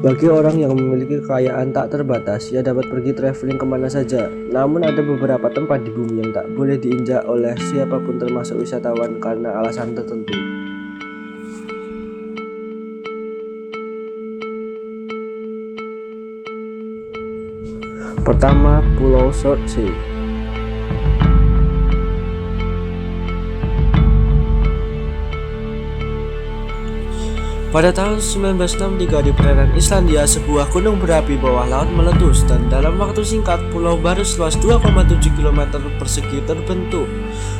Bagi orang yang memiliki kekayaan tak terbatas, ia dapat pergi traveling kemana saja. Namun ada beberapa tempat di bumi yang tak boleh diinjak oleh siapapun termasuk wisatawan karena alasan tertentu. Pertama, Pulau Short Sea. Pada tahun 1963 di perairan Islandia, sebuah gunung berapi bawah laut meletus dan dalam waktu singkat pulau baru seluas 2,7 km persegi terbentuk.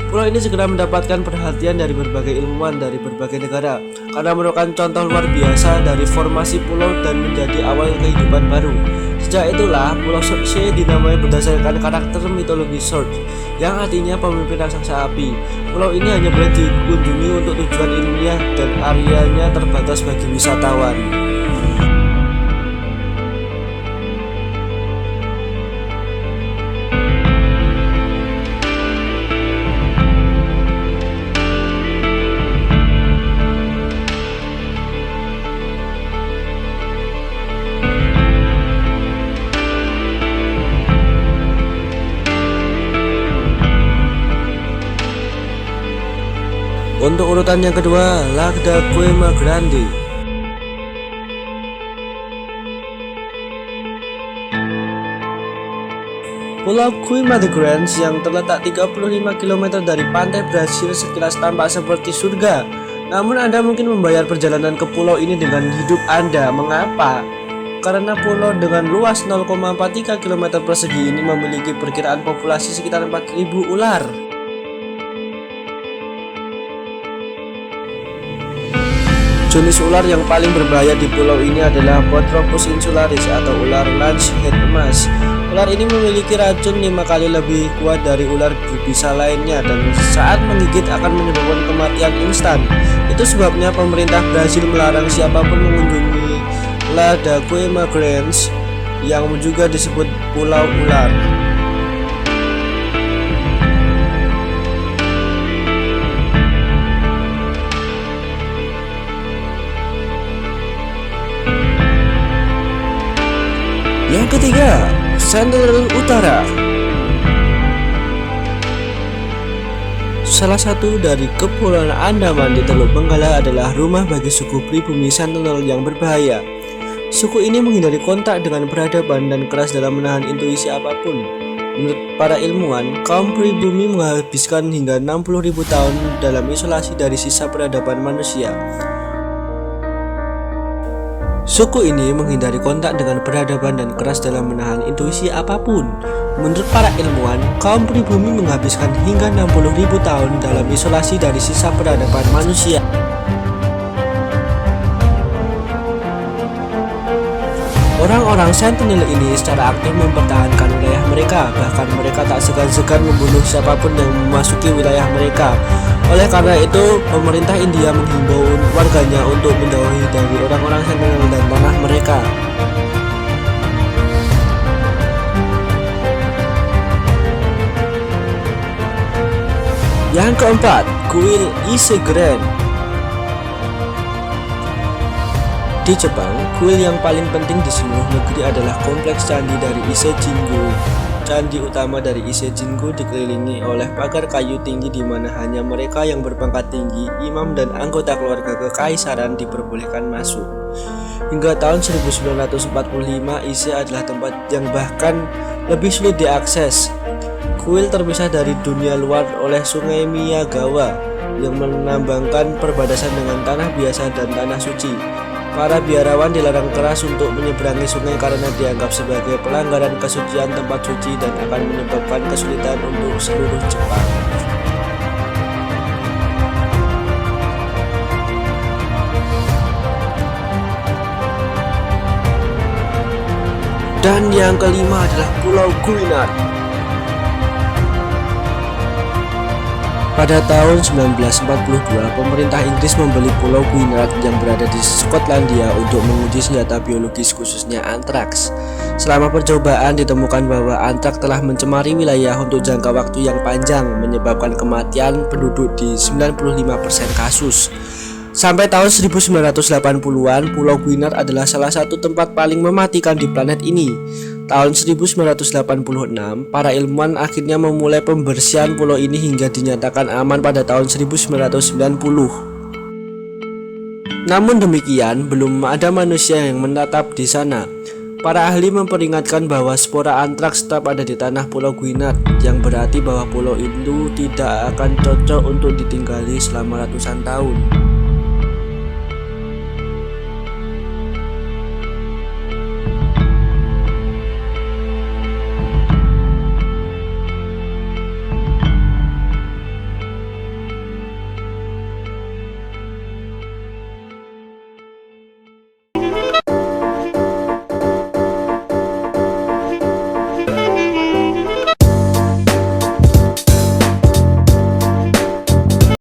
Pulau ini segera mendapatkan perhatian dari berbagai ilmuwan dari berbagai negara karena merupakan contoh luar biasa dari formasi pulau dan menjadi awal kehidupan baru. Sejak itulah Pulau Short Sea dinamai berdasarkan karakter mitologi Short yang artinya pemimpin raksasa api. Pulau ini hanya boleh dikunjungi untuk tujuan ilmiah dan areanya terbatas bagi wisatawan. Untuk urutan yang kedua, Lac de Cuema Grande. Pulau Cuema de Grande yang terletak 35 km dari pantai Brasil sekilas tampak seperti surga. Namun Anda mungkin membayar perjalanan ke pulau ini dengan hidup Anda. Mengapa? Karena pulau dengan luas 0,43 km persegi ini memiliki perkiraan populasi sekitar 4.000 ular. Jenis ular yang paling berbahaya di pulau ini adalah Bothropus insularis atau ular lancehead emas. Ular ini memiliki racun 5 kali lebih kuat dari ular berbisa lainnya dan saat menggigit akan menyebabkan kematian instan. Itu sebabnya pemerintah Brasil melarang siapapun mengunjungi Lac de Cuema Grande yang juga disebut Pulau Ular. Yang ketiga, Sentinel Utara. Salah satu dari kepulauan Andaman di Teluk Benggala adalah rumah bagi suku pribumi Sentinel yang berbahaya. Suku ini menghindari kontak dengan peradaban dan keras dalam menahan intuisi apapun. Menurut para ilmuwan, kaum pribumi menghabiskan hingga 60.000 tahun dalam isolasi dari sisa peradaban manusia. Suku ini menghindari kontak dengan peradaban dan keras dalam menahan intuisi apapun. Menurut para ilmuwan, kaum pribumi menghabiskan hingga 60.000 tahun dalam isolasi dari sisa peradaban manusia. Orang-orang Sentinel ini secara aktif mempertahankan wilayah mereka, bahkan mereka tak segan-segan membunuh siapapun yang memasuki wilayah mereka. Oleh karena itu, pemerintah India menghimbau warganya untuk menjauhi dari orang-orang Sentinel dan tanah mereka. Yang keempat, kuil Isegren. Di Jepang, kuil yang paling penting di seluruh negeri adalah kompleks candi dari Ise Jingu. Candi utama dari Ise Jingu dikelilingi oleh pagar kayu tinggi di mana hanya mereka yang berpangkat tinggi, imam dan anggota keluarga kekaisaran diperbolehkan masuk. Hingga tahun 1945, Ise adalah tempat yang bahkan lebih sulit diakses. Kuil terpisah dari dunia luar oleh Sungai Miyagawa yang menambangkan perbatasan dengan tanah biasa dan tanah suci. Para biarawan dilarang keras untuk menyeberangi sungai karena dianggap sebagai pelanggaran kesucian tempat suci dan akan menyebabkan kesulitan untuk seluruh Jepang. Dan yang kelima adalah Pulau Guinard. Pada tahun 1942, pemerintah Inggris membeli Pulau Gwynedd yang berada di Skotlandia untuk menguji senjata biologis khususnya antraks. Selama percobaan ditemukan bahwa antraks telah mencemari wilayah untuk jangka waktu yang panjang, menyebabkan kematian penduduk di 95% kasus. Sampai tahun 1980-an, Pulau Gwynedd adalah salah satu tempat paling mematikan di planet ini. Tahun 1986, para ilmuwan akhirnya memulai pembersihan pulau ini hingga dinyatakan aman pada tahun 1990. Namun demikian, belum ada manusia yang menetap di sana. Para ahli memperingatkan bahwa spora antraks tetap ada di tanah Pulau Gwynedd, yang berarti bahwa pulau itu tidak akan cocok untuk ditinggali selama ratusan tahun.